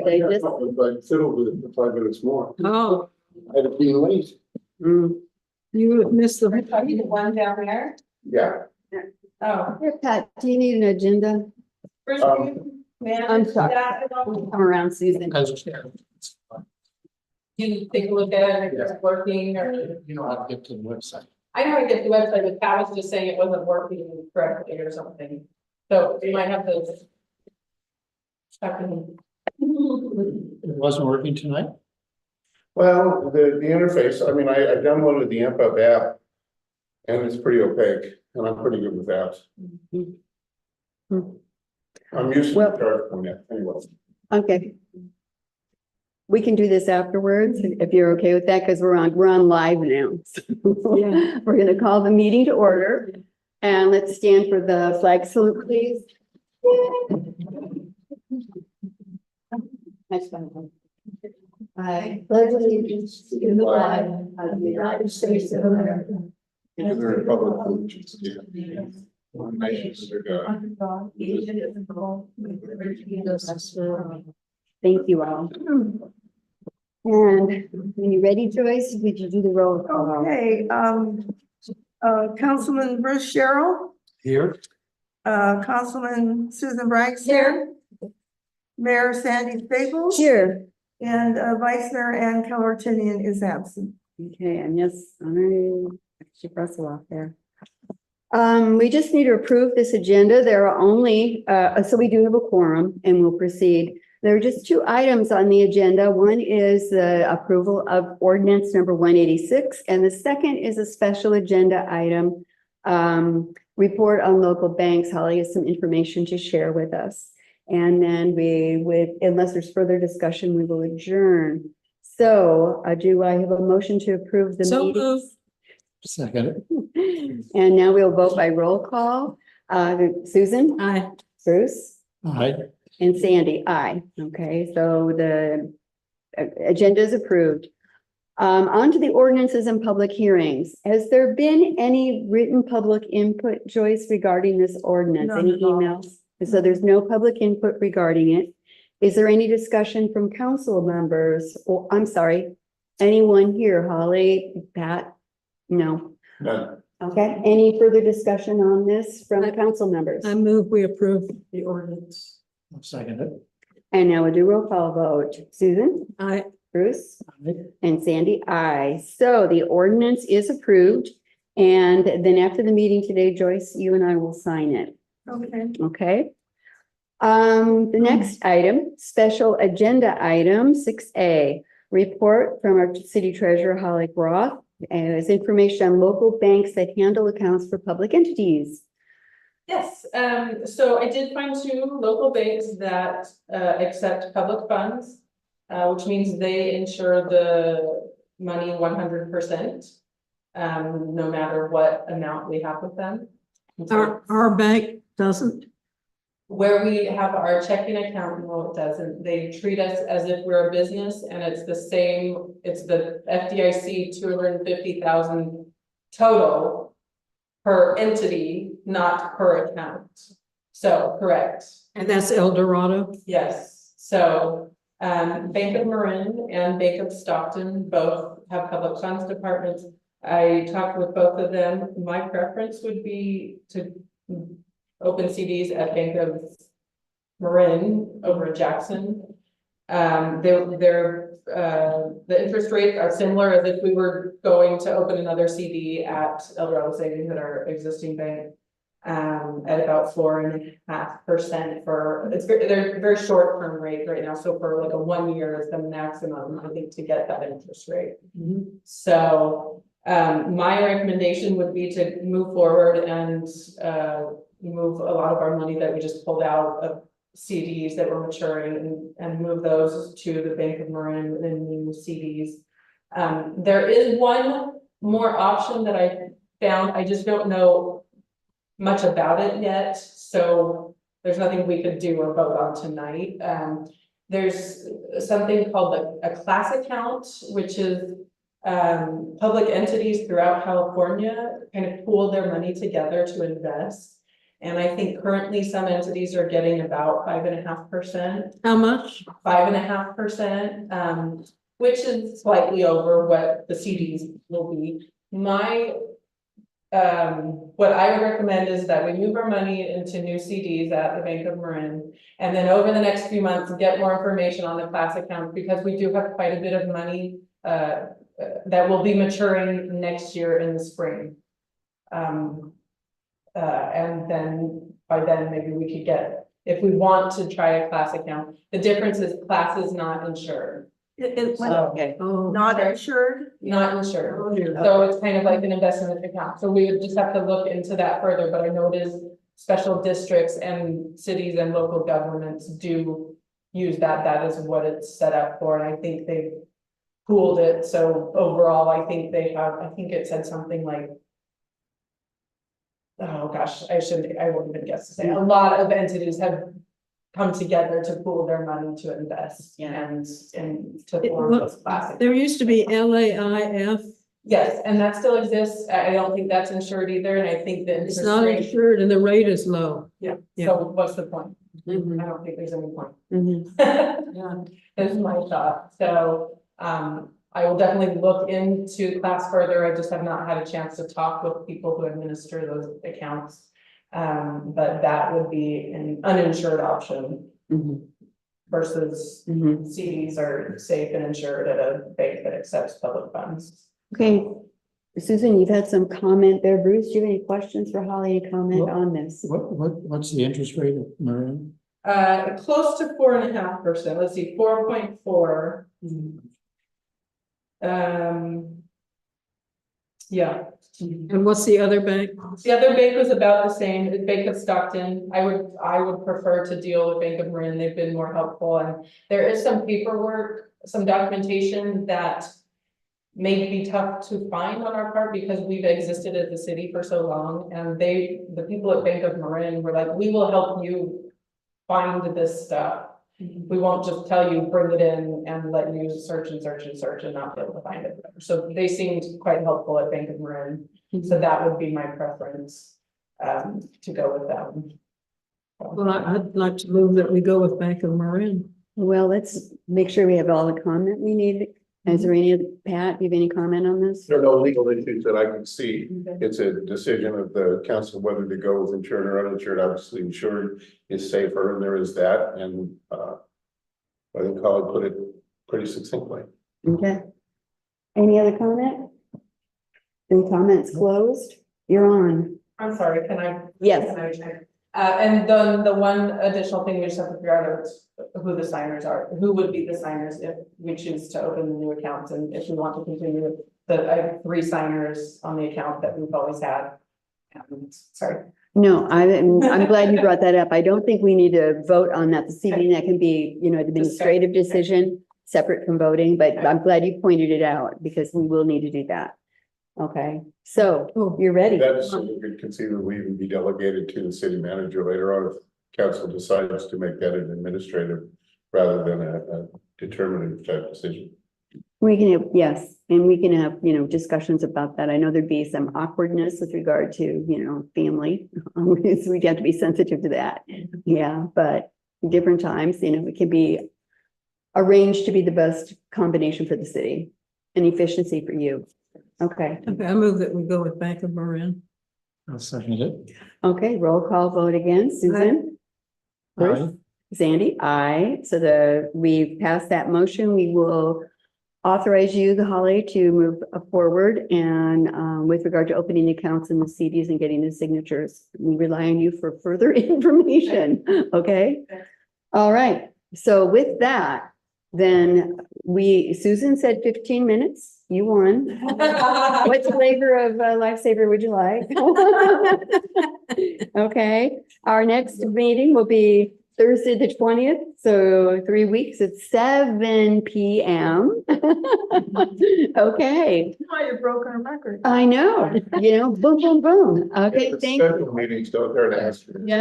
They just, I fiddled with it for 5 minutes more. Oh, I had to be late. you have missed the. Probably the one down there. Yeah. Oh. here, Pat, do you need an agenda? First, I'm sorry. Come around, Susan. Can you take a look at it, if it's working, or? You know how to get to the website. I know how to get to the website, but Pat was just saying it wasn't working correctly or something. So you might have to. Check in. It wasn't working tonight? Well, the interface, I mean, I've done one with the MPUB app. And it's pretty opaque, and I'm pretty good with that. I'm used to Well- the PowerPoint app anyway. Okay. We can do this afterwards, if you're okay with that, because we're on live now. Yeah. We're gonna call the meeting to order, and let's stand for the flag salute, please. Next one. I pledge allegiance to the flag of the United States of America. To the Republic for which it stands, one nation under God. Thank you all. And when you're ready, Joyce, would you do the roll call? Okay, Councilman Bruce Sherrill, Here? Councilman Susan Branks here. Mayor Sandy Staples. Here. And Vice Mayor Ann Keller Tinian is absent. Okay, and yes, I should Russell off there. We just need to approve this agenda. There are only, so we do have a quorum and we'll proceed. There are just two items on the agenda. One is the approval of ordinance number 186, and the second is a special agenda item, report on local banks. Holly has some information to share with us. And then we would, unless there's further discussion, we will adjourn. So do I have a motion to approve the So meeting? moved. Second. And now we'll vote by roll call. Susan? Aye. Bruce? Aye. And Sandy? Aye. Okay, so the agenda is approved. On to the ordinances and public hearings. Has there been any written public input, Joyce, regarding this ordinance? None Any at all. emails? So there's no public input regarding it. Is there any discussion from council members? Or, I'm sorry, anyone here? Holly, Pat? No. None. Okay, any further discussion on this from the council members? I move we approve the ordinance. I'll second it. And now we'll do roll call vote. Susan? Aye. Bruce? Aye. And Sandy? Aye. So the ordinance is approved. And then after the meeting today, Joyce, you and I will sign it. Okay. Okay. The next item, special agenda item 6A, report from our city treasurer, Holly Roth, as information on local banks that handle accounts for public entities. Yes, so I did find two local banks that accept public funds, which means they insure the money 100%, no matter what amount we have with them. Our bank doesn't. Where we have our checking account, no, it doesn't. They treat us as if we're a business, and it's the same, it's the FDIC 250,000 total per entity, not per account. So, correct. And that's El Dorado. Yes, so Bank of Marin and Bank of Stockton both have public funds departments. I talked with both of them. My preference would be to open CDs at Bank of Marin over at Jackson. The interest rates are similar as if we were going to open another CD at El Dorado Savings at our existing bank. At about 4.5% for, they're very short term rate right now. So for like a 1 year is the maximum, I think, to get that interest rate. So my recommendation would be to move forward and move a lot of our money that we just pulled out of CDs that were maturing and move those to the Bank of Marin and new CDs. There is one more option that I found. I just don't know much about it yet, so there's nothing we could do or vote on tonight. There's something called a class account, which is public entities throughout California kind of pool their money together to invest. And I think currently some entities are getting about 5.5%. How much? 5.5%, which is slightly over what the CDs will be. What I would recommend is that we move our money into new CDs at the Bank of Marin. And then over the next few months, get more information on the class account, because we do have quite a bit of money that will be maturing next year in the spring. And then by then, maybe we could get, if we want to try a class account, the difference is class is not insured. Okay. Oh, Not insured? Not insured. oh, dear. So it's kind of like an investment account. So we would just have to look into that further, but I know it is special districts and cities and local governments do use that. That is what it's set up for. And I think they've pooled it. So overall, I think they have, I think it said something like, oh gosh, I wouldn't even guess to say. A lot of entities have come together to pool their money to invest and to form those classes. There used to be LAIF. Yes, and that still exists. I don't think that's insured either, and I think the It's interest not rate. insured and the rate is low. Yeah, Yeah. so what's the point? Mhm. I don't think there's any point. Mhm. Is my thought. So, I will definitely look into class further. I just have not had a chance to talk with people who administer those accounts. But that would be an uninsured option Mhm. versus Mhm. CDs are safe and insured at a bank that accepts public funds. Okay, Susan, you've had some comment there. Bruce, do you have any questions for Holly? Any comment Well- on this? What's the interest rate of Marin? Close to 4.5%. Let's see, 4.4. Yeah. And what's the other bank? The other bank was about the same, the Bank of Stockton. I would prefer to deal with Bank of Marin. They've been more helpful, and there is some paperwork, some documentation that may be tough to find on our part because we've existed as a city for so long, and the people at Bank of Marin were like, we will help you find this stuff. We won't just tell you, bring it in and let you search and search and search and not be able to find it. So they seemed quite helpful at Bank of Marin. So that would be my preference, to go with them. Well, I'd like to move that we go with Bank of Marin. Well, let's make sure we have all the comment we need. Is there any, Pat, do you have any comment on this? There are no legal issues that I can see. It's a decision of the council whether to go with insured or uninsured. Obviously, insured is safer, and there is that, and I think Holly put it pretty succinctly. Okay. Any other comment? Any comments closed? You're on. I'm sorry, can I? Yes. Can I check? And then the one additional thing we just have to figure out is who the signers are, who would be the signers if we choose to open the new accounts, and if we want to continue with the, I have 3 signers on the account that we've always had. Sorry. No, I'm glad you brought that up. I don't think we need to vote on that this evening. That can be, an administrative decision, separate from voting, but I'm glad you pointed it out because we will need to do that. Okay, so Oh. you're ready. That's, we could conceivably even be delegated to the city manager later on if council decides to make that an administrative rather than a determinative type decision. We can have, yes, and we can have, discussions about that. I know there'd be some awkwardness with regard to, family. So we'd have to be sensitive to that. Yeah, but different times, it can be arranged to be the best combination for the city and efficiency for you. Okay, Okay, I move that we go with Bank of Marin. I'll second it. okay, roll call vote again. Susan? Bruce? Aye. Sandy? Aye. So we've passed that motion. We will authorize you, Holly, to move forward and with regard to opening accounts in the CDs and getting the signatures. We rely on you for further information, okay? All right, so with that, then Susan said 15 minutes. You won. What flavor of Lifesaver would you like? Okay, our next meeting will be Thursday, the 20th, so 3 weeks at 7 p.m. Okay, Oh, you broke our record. I know, boom, boom, boom. Okay, The thank you. special meetings don't hurt to ask. Yeah.